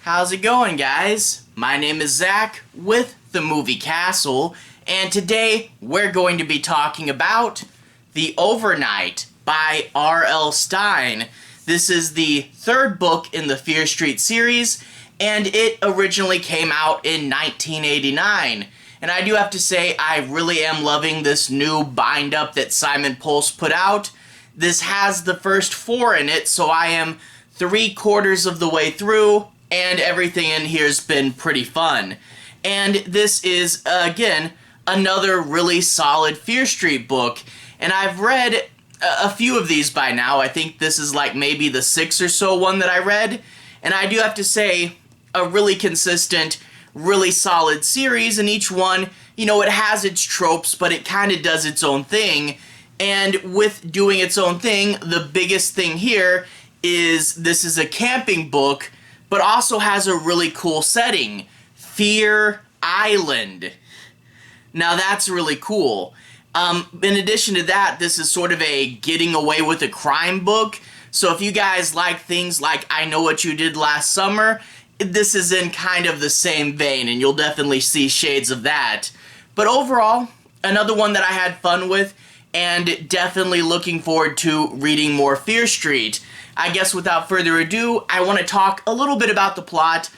How's it going, guys? My name is Zach with the Movie Castle, and today we're going to be talking about The Overnight by R.L. Stine. This is the third book in the Fear Street series, and it originally came out in 1989. And I do have to say, I really am loving this new bind-up that Simon Pulse put out. This has the first 4 in it, so I am 3/4 of the way through, and everything in here's been pretty fun. And this is, again, another really solid Fear Street book, and I've read a few of these by now. I think this is like maybe the 6th or so one that I read, and I do have to say, a really consistent, really solid series, and each one, you know, it has its tropes, but it kind of does its own thing. And with doing its own thing, the biggest thing here is this is a camping book, but also has a really cool setting. Fear Island. Now that's really cool. In addition to that, this is sort of a getting away with a crime book. So if you guys like things like I Know What You Did Last Summer, this is in kind of the same vein, and you'll definitely see shades of that. But overall, another one that I had fun with, and definitely looking forward to reading more Fear Street. I guess without further ado, I want to talk a little bit about the plot,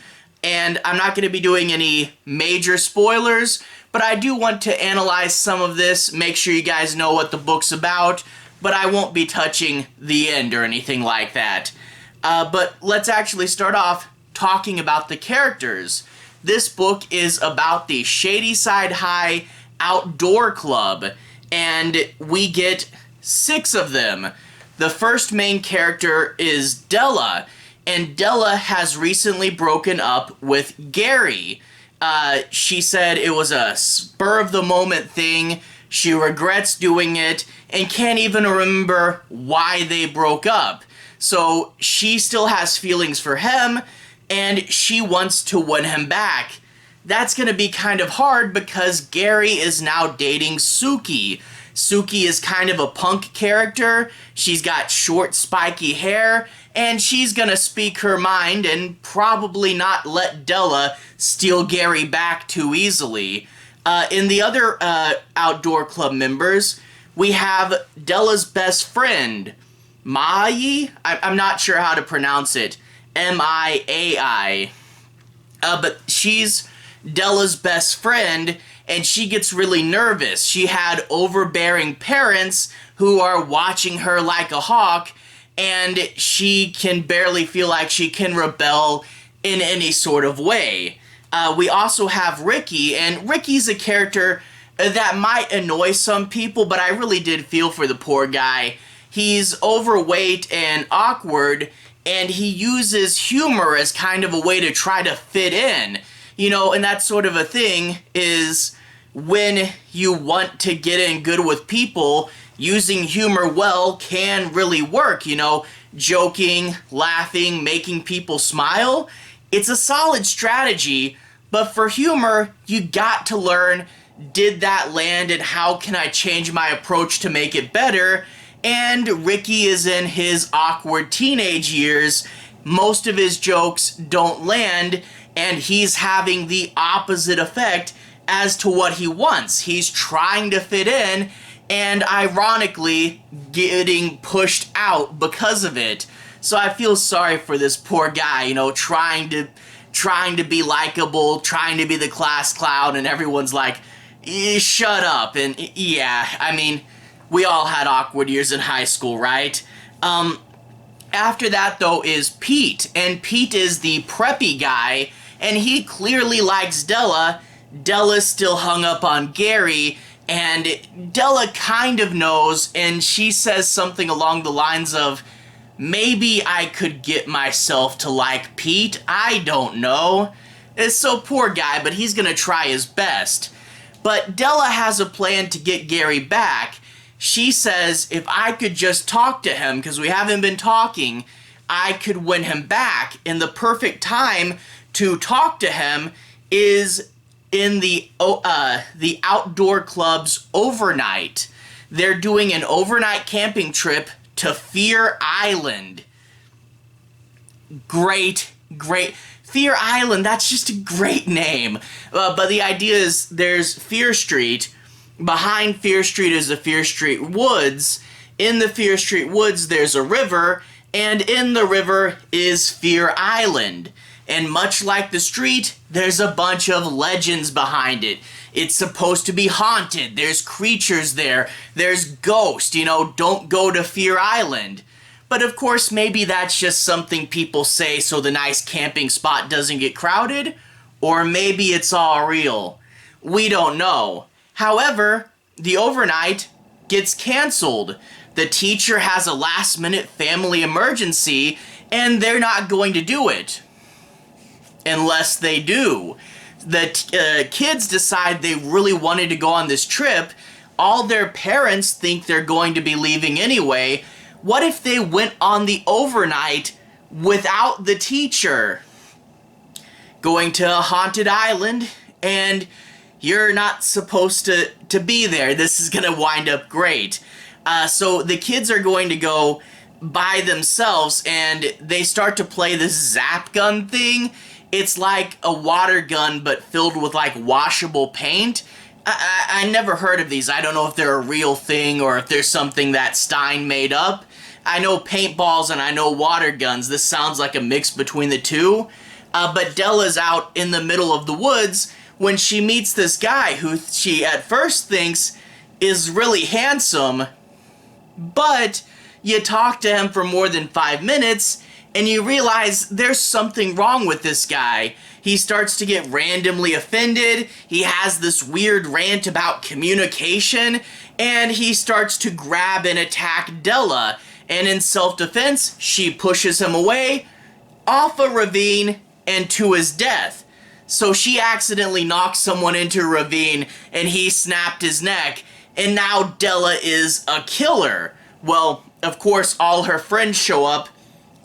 and I'm not going to be doing any major spoilers, but I do want to analyze some of this, make sure you guys know what the book's about, but I won't be touching the end or anything like that. But let's actually start off talking about the characters. This book is about the Shadyside High Outdoor Club, and we get 6 of them. The first main character is Della, and Della has recently broken up with Gary. She said it was a spur-of-the-moment thing, she regrets doing it, and can't even remember why they broke up. So she still has feelings for him, and she wants to win him back. That's gonna be kind of hard because Gary is now dating Suki. Suki is kind of a punk character. She's got short, spiky hair, and she's gonna speak her mind and probably not let Della steal Gary back too easily. In the other outdoor club members, we have Della's best friend, Mai. I'm not sure how to pronounce it. M-I-A-I. But she's Della's best friend, and she gets really nervous. She had overbearing parents who are watching her like a hawk, and she can barely feel like she can rebel in any sort of way. We also have Ricky, and Ricky's a character that might annoy some people, but I really did feel for the poor guy. He's overweight and awkward, and he uses humor as kind of a way to try to fit in. You know, and that sort of a thing is when you want to get in good with people, using humor well can really work, you know, joking, laughing, making people smile. It's a solid strategy, but for humor, you got to learn, did that land and how can I change my approach to make it better? And Ricky is in his awkward teenage years. Most of his jokes don't land, and he's having the opposite effect as to what he wants. He's trying to fit in, and ironically, getting pushed out because of it. So I feel sorry for this poor guy, you know, trying to be likable, trying to be the class clown, and everyone's like, shut up. And yeah, I mean, we all had awkward years in high school, right? After that, though, is Pete, and Pete is the preppy guy, and he clearly likes Della. Della's still hung up on Gary, and Della kind of knows, and she says something along the lines of, maybe I could get myself to like Pete, I don't know. It's so poor guy, but he's gonna try his best. But Della has a plan to get Gary back. She says, if I could just talk to him, because we haven't been talking, I could win him back. And the perfect time to talk to him is in the outdoor club's overnight. They're doing an overnight camping trip to Fear Island. Great great. Fear Island, that's just a great name. But the idea is there's Fear Street. Behind Fear Street is the Fear Street Woods. In the Fear Street Woods, there's a river. And in the river is Fear Island. And much like the street, there's a bunch of legends behind it. It's supposed to be haunted. There's creatures there. There's ghosts. Don't go to Fear Island. But of course, maybe that's just something people say so the nice camping spot doesn't get crowded. Or maybe it's all real. We don't know. However, the overnight gets canceled. The teacher has a last-minute family emergency, and they're not going to do it. Unless they do. The kids decide they really wanted to go on this trip. All their parents think they're going to be leaving anyway. What if they went on the overnight without the teacher? Going to a haunted island, and you're not supposed to be there. This is going to wind up great. So the kids are going to go by themselves, and they start to play this zap gun thing. It's like a water gun, but filled with like washable paint. I never heard of these. I don't know if they're a real thing or if there's something that Stine made up. I know paintballs and I know water guns. This sounds like a mix between the two. But Della's out in the middle of the woods when she meets this guy who she at first thinks is really handsome. But you talk to him for more than 5 minutes and you realize there's something wrong with this guy. He starts to get randomly offended. He has this weird rant about communication, and he starts to grab and attack Della. And in self-defense, she pushes him away, off a ravine, and to his death. So she accidentally knocked someone into a ravine, and he snapped his neck, and now Della is a killer. Well, of course, all her friends show up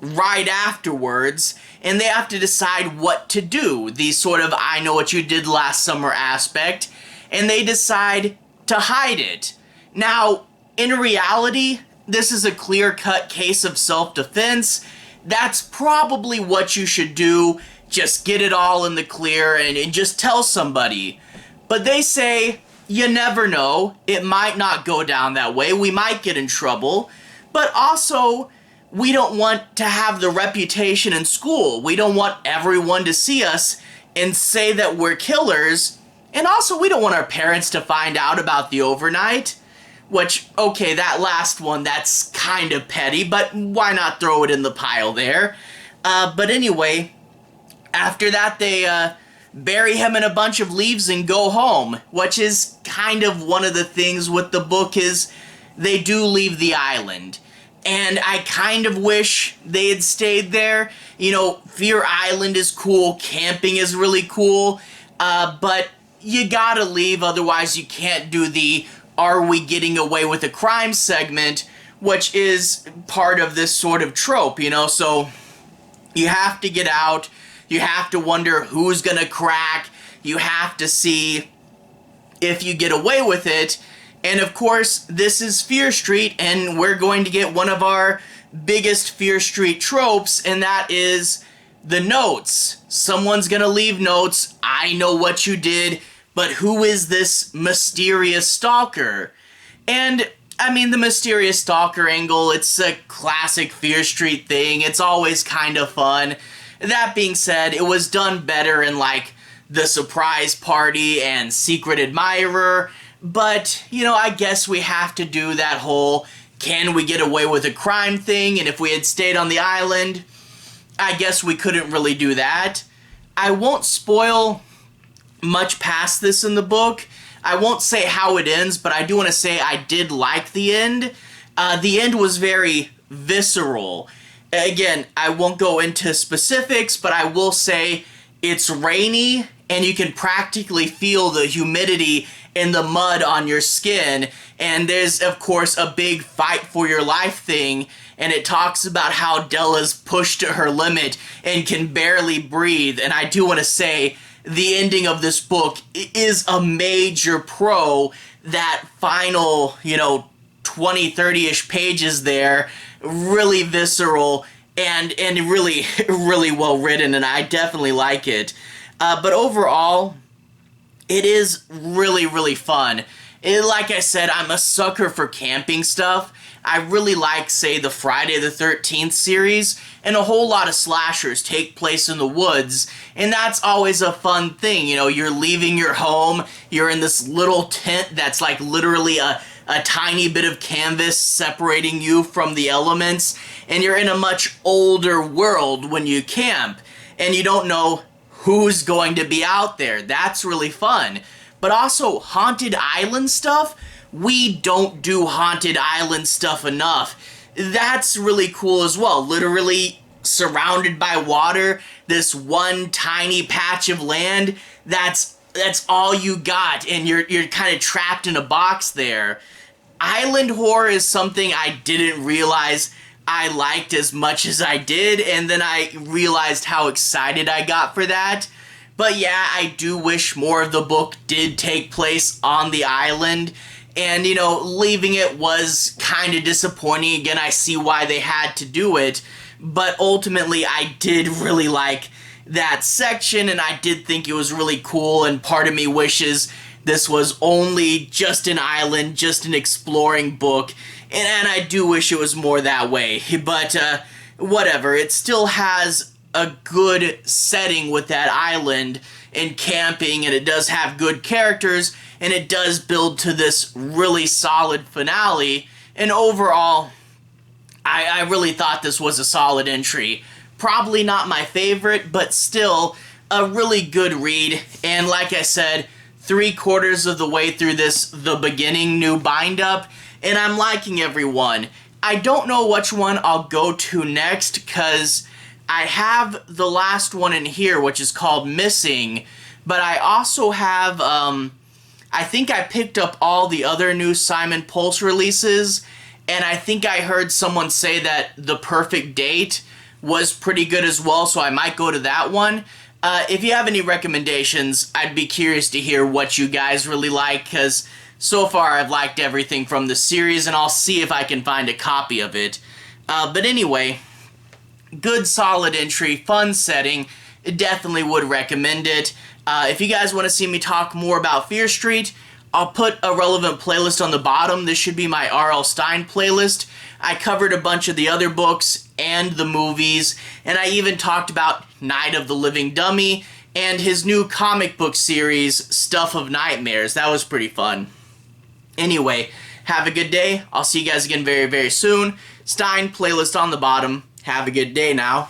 right afterwards, and they have to decide what to do. The sort of I know what you did last summer aspect, and they decide to hide it. Now, in reality, this is a clear-cut case of self-defense. That's probably what you should do. Just get it all in the clear and just tell somebody. But they say, you never know. It might not go down that way. We might get in trouble. But also, we don't want to have the reputation in school. We don't want everyone to see us and say that we're killers. And also, we don't want our parents to find out about the overnight. Which, okay, that last one, that's kind of petty, but why not throw it in the pile there? But anyway, after that, they bury him in a bunch of leaves and go home, which is kind of one of the things with the book is they do leave the island. And I kind of wish they had stayed there. Fear Island is cool, camping is really cool, but you gotta leave, otherwise you can't do the Are We Getting Away with a Crime segment, which is part of this sort of trope, so you have to get out, you have to wonder who's gonna crack, you have to see if you get away with it. And of course, this is Fear Street, and we're going to get one of our biggest Fear Street tropes, and that is the notes. Someone's gonna leave notes, I know what you did, but who is this mysterious stalker? And, the mysterious stalker angle, it's a classic Fear Street thing, it's always kind of fun. That being said, it was done better in, The Surprise Party and Secret Admirer, but, I guess we have to do that whole can we get away with a crime thing, and if we had stayed on the island, I guess we couldn't really do that. I won't spoil much past this in the book. I won't say how it ends, but I do want to say I did like the end. The end was very visceral. Again, I won't go into specifics, but I will say it's rainy, and you can practically feel the humidity in the mud on your skin, and there's of course a big fight for your life thing, and it talks about how Della's pushed to her limit and can barely breathe. And I do want to say the ending of this book is a major pro. That final 20-30ish pages there, really visceral, and really, really well written, and I definitely like it. But overall, it is really, really fun. Like I said, I'm a sucker for camping stuff. I really like, say, the Friday the 13th series, and a whole lot of slashers take place in the woods, and that's always a fun thing. You know, you're leaving your home, you're in this little tent that's like literally a tiny bit of canvas separating you from the elements, and you're in a much older world when you camp, and you don't know who's going to be out there. That's really fun. But also, haunted island stuff, we don't do haunted island stuff enough. That's really cool as well. Literally surrounded by water, this one tiny patch of land, that's all you got, and you're kind of trapped in a box there. Island horror is something I didn't realize I liked as much as I did, and then I realized how excited I got for that. But yeah, I do wish more of the book did take place on the island, and you know, leaving it was kind of disappointing. Again, I see why they had to do it, but ultimately I did really like that section, and I did think it was really cool, and part of me wishes this was only just an island, just an exploring book, and I do wish it was more that way, but whatever, it still has a good setting with that island and camping, and it does have good characters, and it does build to this really solid finale, and overall, I really thought this was a solid entry. Probably not my favorite, but still a really good read, and like I said, 3/4 of the way through this, the beginning new bind-up, and I'm liking every one. I don't know which one I'll go to next, because I have the last one in here, which is called Missing, but I also have, I think I picked up all the other new Simon Pulse releases, and I think I heard someone say that The Perfect Date was pretty good as well, so I might go to that one. If you have any recommendations, I'd be curious to hear what you guys really like, because so far I've liked everything from the series, and I'll see if I can find a copy of it. But anyway, good solid entry, fun setting, definitely would recommend it. If you guys want to see me talk more about Fear Street, I'll put a relevant playlist on the bottom. This should be my R.L. Stine playlist. I covered a bunch of the other books and the movies, and I even talked about Night of the Living Dummy and his new comic book series, Stuff of Nightmares. That was pretty fun. Anyway, have a good day. I'll see you guys again very, very soon. Stine playlist on the bottom. Have a good day now.